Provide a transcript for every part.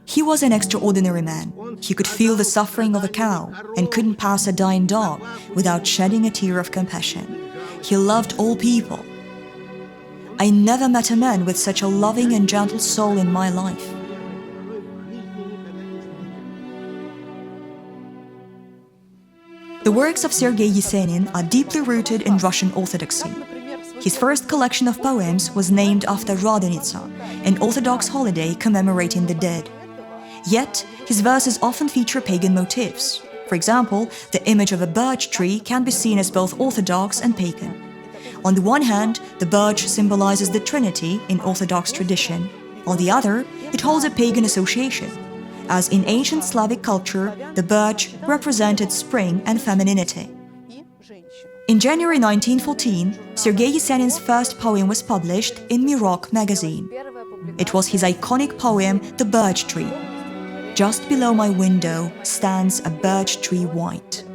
He was an extraordinary man. He could feel the suffering of a cow and couldn't pass a dying dog without shedding a tear of compassion. He loved all people. I never met a man with such a loving and gentle soul in my life. The works of Sergei Yesenin are deeply rooted in Russian Orthodoxy. His first collection of poems was named after Radonitsa, an Orthodox holiday commemorating the dead. Yet, his verses often feature pagan motifs. For example, the image of a birch tree can be seen as both Orthodox and pagan. On the one hand, the birch symbolizes the Trinity in Orthodox tradition. On the other, it holds a pagan association. As in ancient Slavic culture, the birch represented spring and femininity. In January 1914, Sergei Yesenin's first poem was published in Mirok magazine. It was his iconic poem, The Birch Tree. Just below my window stands a birch tree white.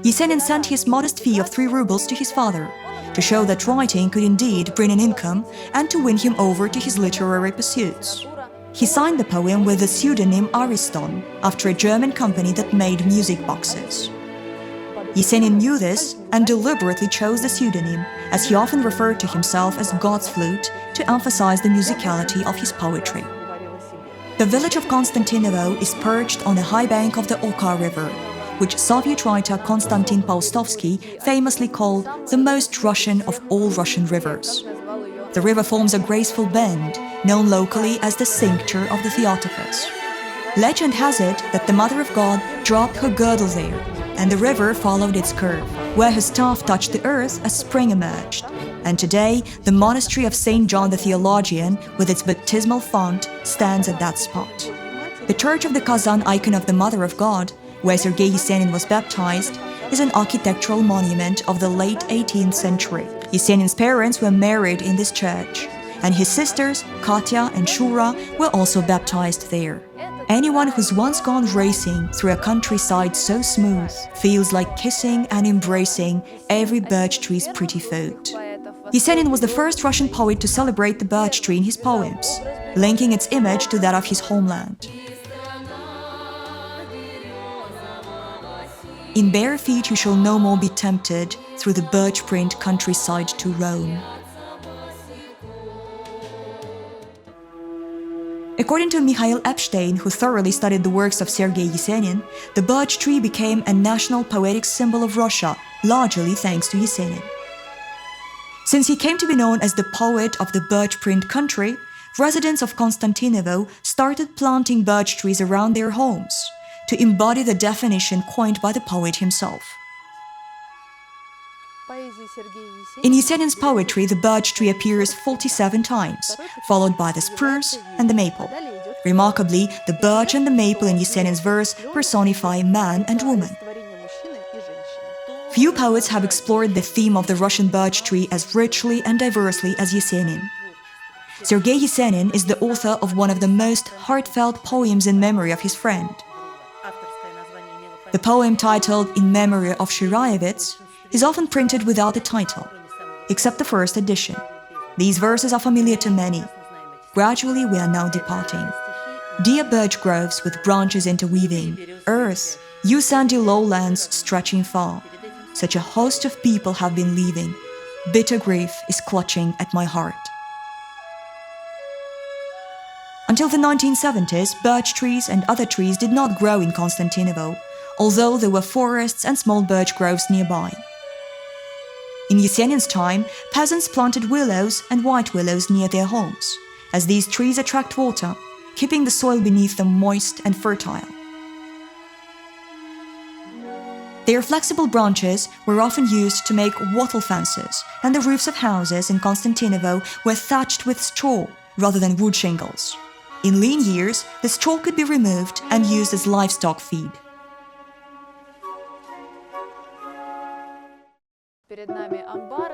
Yesenin sent his modest fee of 3 rubles to his father, to show that writing could indeed bring an income and to win him over to his literary pursuits. He signed the poem with the pseudonym Ariston, after a German company that made music boxes. Yesenin knew this and deliberately chose the pseudonym, as he often referred to himself as God's flute to emphasize the musicality of his poetry. The village of Konstantinovo is perched on a high bank of the Oka River, which Soviet writer Konstantin Paustovsky famously called the most Russian of all Russian rivers. The river forms a graceful bend, known locally as the cincture of the Theotokos. Legend has it that the Mother of God dropped her girdle there, and the river followed its curve. Where her staff touched the earth, a spring emerged. And today, the monastery of St. John the Theologian, with its baptismal font, stands at that spot. The church of the Kazan icon of the Mother of God, where Sergei Yesenin was baptized, is an architectural monument of the late 18th century. Yesenin's parents were married in this church, and his sisters, Katya and Shura, were also baptized there. Anyone who's once gone racing through a countryside so smooth feels like kissing and embracing every birch tree's pretty foot. Yesenin was the first Russian poet to celebrate the birch tree in his poems, linking its image to that of his homeland. In bare feet you shall no more be tempted through the birch-print countryside to roam. According to Mikhail Epstein, who thoroughly studied the works of Sergei Yesenin, the birch tree became a national poetic symbol of Russia, largely thanks to Yesenin. Since he came to be known as the poet of the birch-print country, residents of Konstantinovo started planting birch trees around their homes, to embody the definition coined by the poet himself. In Yesenin's poetry, the birch tree appears 47 times, followed by the spruce and the maple. Remarkably, the birch and the maple in Yesenin's verse personify man and woman. Few poets have explored the theme of the Russian birch tree as richly and diversely as Yesenin. Sergei Yesenin is the author of one of the most heartfelt poems in memory of his friend. The poem, titled In Memory of Shiraevitz, is often printed without a title, except the first edition. These verses are familiar to many. Gradually we are now departing. Dear birch groves with branches interweaving, earth, you sandy lowlands stretching far, such a host of people have been leaving. Bitter grief is clutching at my heart. Until the 1970s, birch trees and other trees did not grow in Konstantinovo, although there were forests and small birch groves nearby. In Yesenin's time, peasants planted willows and white willows near their homes, as these trees attract water, keeping the soil beneath them moist and fertile. Their flexible branches were often used to make wattle fences, and the roofs of houses in Konstantinovo were thatched with straw rather than wood shingles. In lean years, the straw could be removed and used as livestock feed.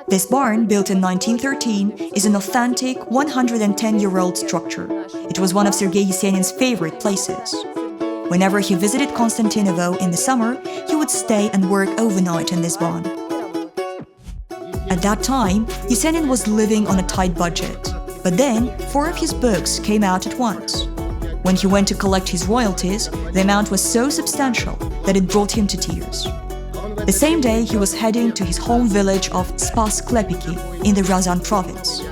This barn, built in 1913, is an authentic 110-year-old structure. It was one of Sergei Yesenin's favorite places. Whenever he visited Konstantinovo in the summer, he would stay and work overnight in this barn. At that time, Yesenin was living on a tight budget, But then, 4 of his books came out at once. When he went to collect his royalties, the amount was so substantial that it brought him to tears. The same day, he was heading to his home village of Spas-Klepiki in the Ryazan province.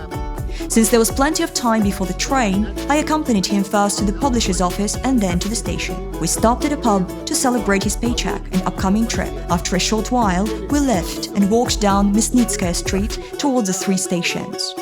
Since there was plenty of time before the train, I accompanied him first to the publisher's office and then to the station. We stopped at a pub to celebrate his paycheck and upcoming trip. After a short while, we left and walked down Mysnitskaya Street towards the 3 stations.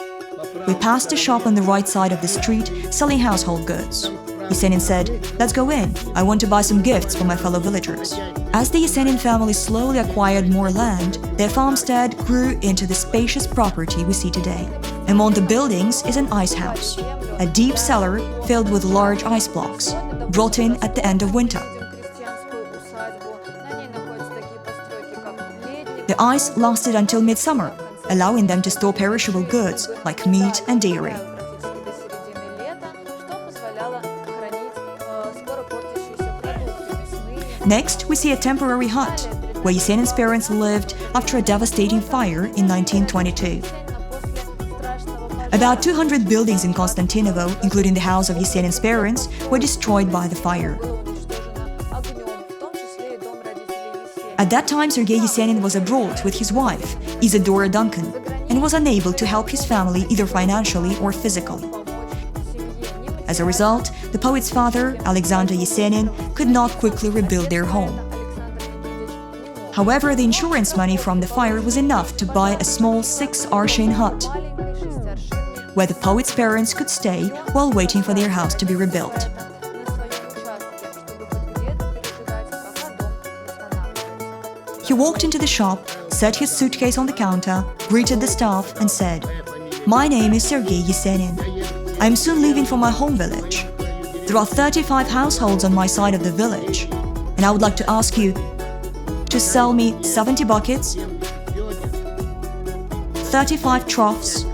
We passed a shop on the right side of the street selling household goods. Yesenin said, "Let's go in. I want to buy some gifts for my fellow villagers." As the Yesenin family slowly acquired more land, their farmstead grew into the spacious property we see today. Among the buildings is an ice house, a deep cellar filled with large ice blocks, brought in at the end of winter. The ice lasted until midsummer, allowing them to store perishable goods like meat and dairy. Next, we see a temporary hut, where Yesenin's parents lived after a devastating fire in 1922. About 200 buildings in Konstantinovo, including the house of Yesenin's parents, were destroyed by the fire. At that time, Sergei Yesenin was abroad with his wife, Isadora Duncan, and was unable to help his family either financially or physically. As a result, the poet's father, Alexander Yesenin, could not quickly rebuild their home. However, the insurance money from the fire was enough to buy a small 6-arshin hut, where the poet's parents could stay while waiting for their house to be rebuilt. He walked into the shop, set his suitcase on the counter, greeted the staff and said, "My name is Sergei Yesenin. I am soon leaving for my home village. There are 35 households on my side of the village, and I would like to ask you to sell me 70 buckets, 35 troughs,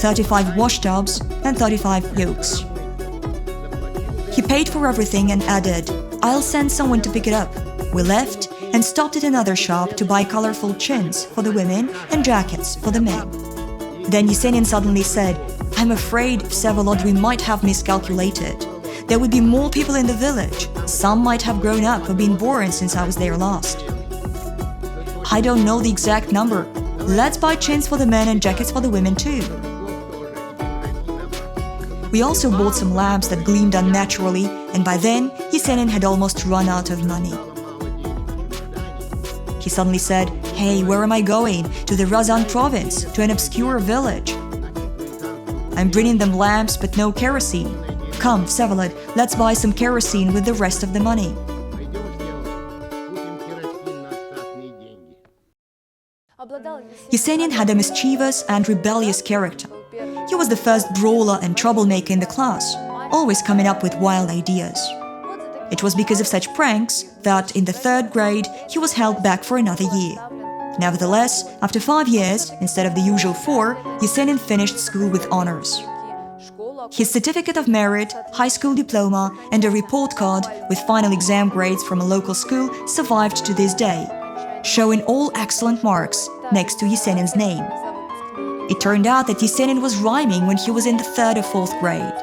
35 washtubs, and 35 yokes." He paid for everything and added, "I'll send someone to pick it up." We left and stopped at another shop to buy colorful chins for the women and jackets for the men. Then Yesenin suddenly said, "I'm afraid, Vsevolod, we might have miscalculated. There would be more people in the village. Some might have grown up or been born since I was there last. I don't know the exact number. Let's buy chins for the men and jackets for the women too." We also bought some lamps that gleamed unnaturally, and by then, Yesenin had almost run out of money. He suddenly said, "Hey, where am I going? To the Ryazan province, to an obscure village. I'm bringing them lamps but no kerosene. Come, Vsevolod, let's buy some kerosene with the rest of the money." Yesenin had a mischievous and rebellious character. He was the first brawler and troublemaker in the class, always coming up with wild ideas. It was because of such pranks that, in the 3rd grade, he was held back for another year. Nevertheless, after 5 years, instead of the usual 4, Yesenin finished school with honors. His certificate of merit, high school diploma, and a report card with final exam grades from a local school survived to this day, showing all excellent marks next to Yesenin's name. It turned out that Yesenin was rhyming when he was in the 3rd or 4th grade.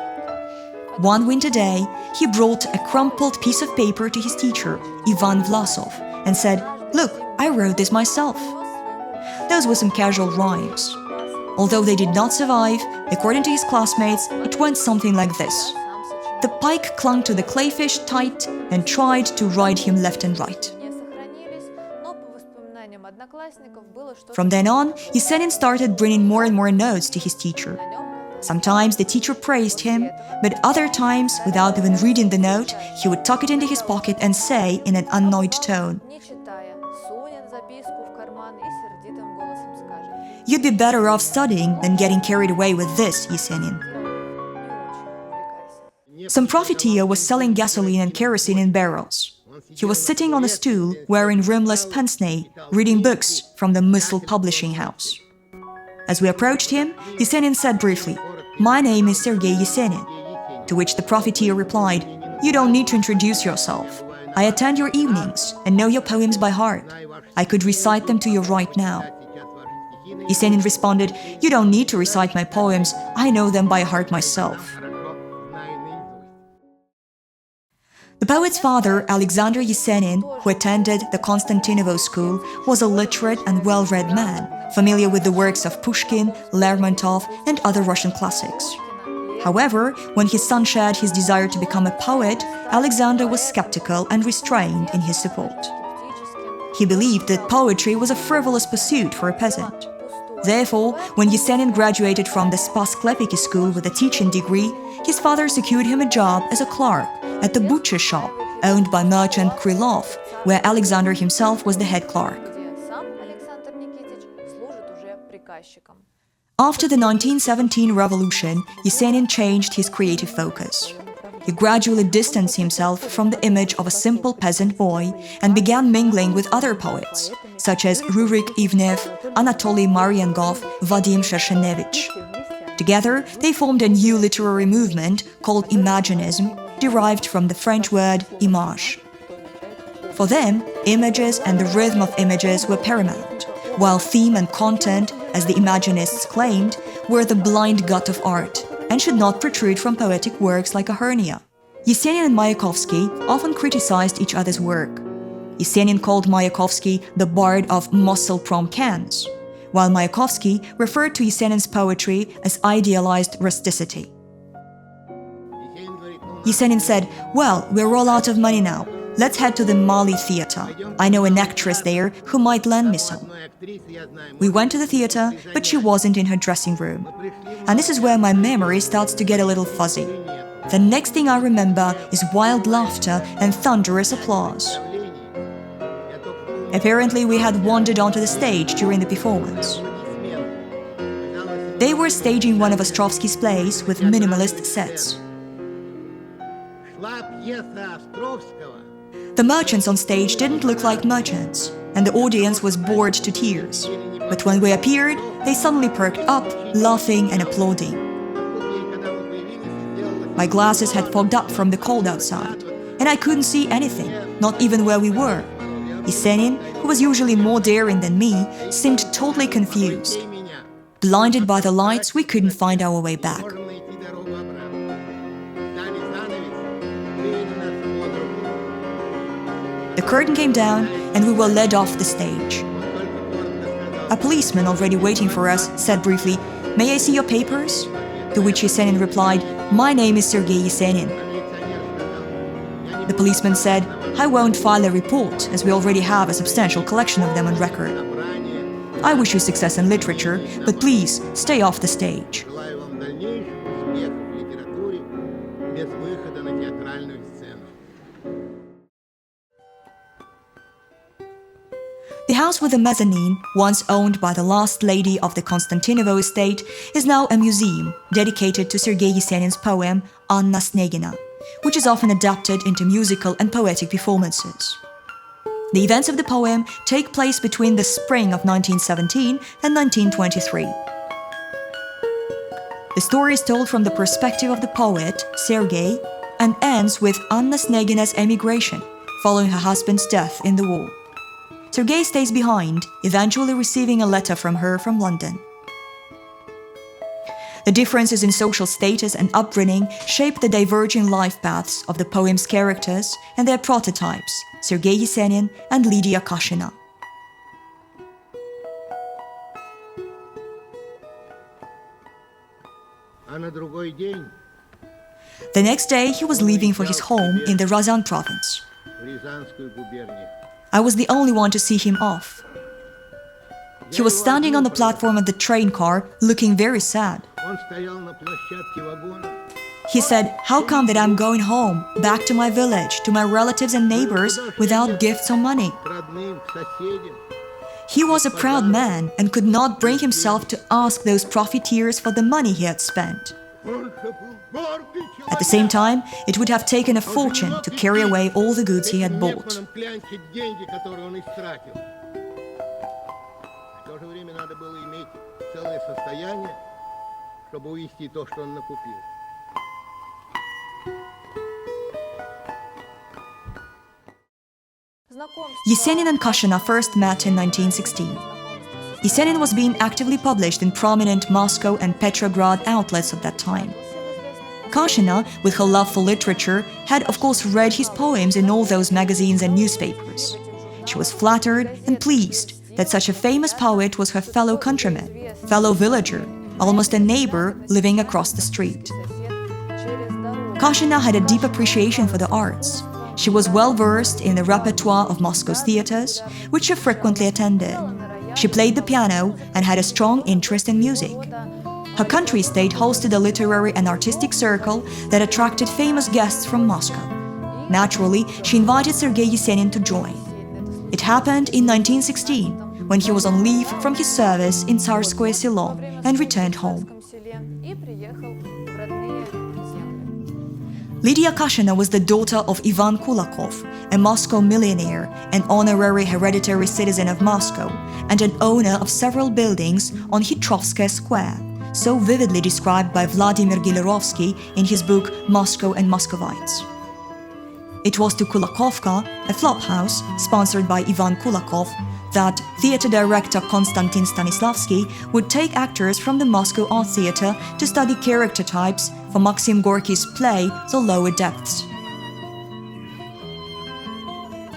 One winter day, he brought a crumpled piece of paper to his teacher, Ivan Vlasov, and said, "Look, I wrote this myself." Those were some casual rhymes. Although they did not survive, according to his classmates, it went something like this. The pike clung to the clayfish tight and tried to ride him left and right. From then on, Yesenin started bringing more and more notes to his teacher. Sometimes the teacher praised him, but other times, without even reading the note, he would tuck it into his pocket and say in an annoyed tone, "You'd be better off studying than getting carried away with this, Yesenin." Some profiteer was selling gasoline and kerosene in barrels. He was sitting on a stool, wearing rimless pince-nez, reading books from the Missile publishing house. As we approached him, Yesenin said briefly, "My name is Sergei Yesenin," to which the profiteer replied, "You don't need to introduce yourself. I attend your evenings and know your poems by heart. I could recite them to you right now." Yesenin responded, "You don't need to recite my poems, I know them by heart myself." The poet's father, Alexander Yesenin, who attended the Konstantinovo school, was a literate and well-read man, familiar with the works of Pushkin, Lermontov, and other Russian classics. However, when his son shared his desire to become a poet, Alexander was skeptical and restrained in his support. He believed that poetry was a frivolous pursuit for a peasant. Therefore, when Yesenin graduated from the Spassklepiki school with a teaching degree, his father secured him a job as a clerk at the butcher shop owned by merchant Krylov, where Alexander himself was the head clerk. After the 1917 revolution, Yesenin changed his creative focus. He gradually distanced himself from the image of a simple peasant boy and began mingling with other poets, such as Rurik Ivnev, Anatoly Maryankov, Vadim Shershenevich. Together, they formed a new literary movement called Imaginism, derived from the French word image. For them, images and the rhythm of images were paramount, while theme and content, as the Imaginists claimed, were the blind gut of art and should not protrude from poetic works like a hernia. Yesenin and Mayakovsky often criticized each other's work. Yesenin called Mayakovsky the bard of Mossel-Prom cans, while Mayakovsky referred to Yesenin's poetry as idealized rusticity. Yesenin said, "Well, we're all out of money now. Let's head to the Mali Theater. I know an actress there who might lend me some." We went to the theater, but she wasn't in her dressing room. And this is where my memory starts to get a little fuzzy. The next thing I remember is wild laughter and thunderous applause. Apparently, we had wandered onto the stage during the performance. They were staging one of Ostrovsky's plays with minimalist sets. The merchants on stage didn't look like merchants, and the audience was bored to tears. But when we appeared, they suddenly perked up, laughing and applauding. My glasses had fogged up from the cold outside, and I couldn't see anything, not even where we were. Yesenin, who was usually more daring than me, seemed totally confused. Blinded by the lights, we couldn't find our way back. The curtain came down, and we were led off the stage. A policeman already waiting for us said briefly, "May I see your papers?" To which Yesenin replied, "My name is Sergei Yesenin." The policeman said, "I won't file a report, as we already have a substantial collection of them on record. I wish you success in literature, but please stay off the stage." The house with the mezzanine, once owned by the last lady of the Konstantinovo estate, is now a museum dedicated to Sergei Yesenin's poem Anna Snegina, which is often adapted into musical and poetic performances. The events of the poem take place between the spring of 1917 and 1923. The story is told from the perspective of the poet, Sergei, and ends with Anna Snegina's emigration, following her husband's death in the war. Sergei stays behind, eventually receiving a letter from her from London. The differences in social status and upbringing shape the diverging life paths of the poem's characters and their prototypes, Sergei Yesenin and Lydia Kashina. The next day, he was leaving for his home in the Ryazan province. I was the only one to see him off. He was standing on the platform of the train car, looking very sad. He said, "How come that I'm going home, back to my village, to my relatives and neighbors, without gifts or money?" He was a proud man and could not bring himself to ask those profiteers for the money he had spent. At the same time, it would have taken a fortune to carry away all the goods he had bought. Yesenin and Kashina first met in 1916. Yesenin was being actively published in prominent Moscow and Petrograd outlets of that time. Kashina, with her love for literature, had of course read his poems in all those magazines and newspapers. She was flattered and pleased that such a famous poet was her fellow countryman, fellow villager, almost a neighbor living across the street. Kashina had a deep appreciation for the arts. She was well versed in the repertoire of Moscow's theaters, which she frequently attended. She played the piano and had a strong interest in music. Her country estate hosted a literary and artistic circle that attracted famous guests from Moscow. Naturally, she invited Sergei Yesenin to join. It happened in 1916, when he was on leave from his service in Tsarskoye Selo and returned home. Lydia Kashina was the daughter of Ivan Kulakov, a Moscow millionaire, an honorary hereditary citizen of Moscow, and an owner of several buildings on Hitrovskaya Square, so vividly described by Vladimir Gilerovsky in his book Moscow and Muscovites. It was to Kulakovka, a flophouse sponsored by Ivan Kulakov, that theater director Konstantin Stanislavsky would take actors from the Moscow Art Theater to study character types for Maxim Gorky's play The Lower Depths.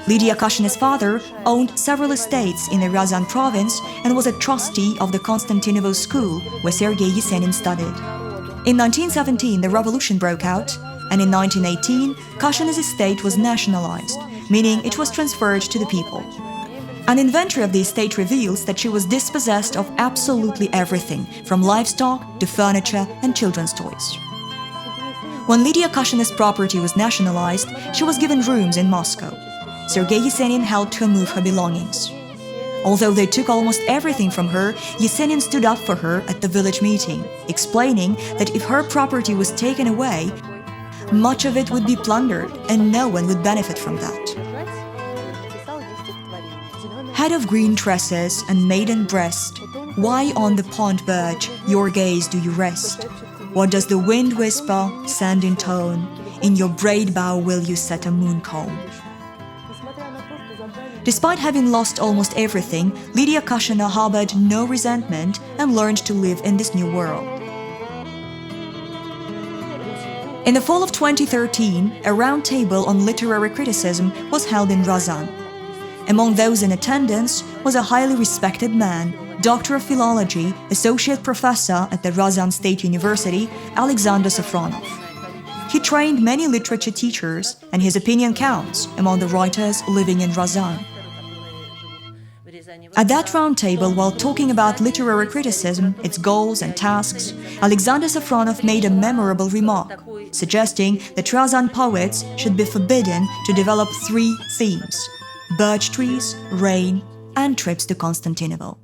Lydia Kashina's father owned several estates in the Ryazan province and was a trustee of the Konstantinovo school where Sergei Yesenin studied. In 1917, the revolution broke out, and in 1918, Kashina's estate was nationalized, meaning it was transferred to the people. An inventory of the estate reveals that she was dispossessed of absolutely everything, from livestock to furniture and children's toys. When Lydia Kashina's property was nationalized, she was given rooms in Moscow. Sergei Yesenin helped her move her belongings. Although they took almost everything from her, Yesenin stood up for her at the village meeting, explaining that if her property was taken away, much of it would be plundered and no one would benefit from that. Head of green tresses and maiden breast, why on the pond birch your gaze do you rest? What does the wind whisper, sand in tone? In your braid bow will you set a mooncomb? Despite having lost almost everything, Lydia Kashina harbored no resentment and learned to live in this new world. In the fall of 2013, a roundtable on literary criticism was held in Ryazan. Among those in attendance was a highly respected man, Doctor of Philology, Associate Professor at the Ryazan State University, Alexander Safronov. He trained many literature teachers, and his opinion counts among the writers living in Ryazan. At that roundtable, while talking about literary criticism, its goals and tasks, Alexander Safronov made a memorable remark, suggesting that Ryazan poets should be forbidden to develop three themes: birch trees, rain, and trips to Konstantinovo.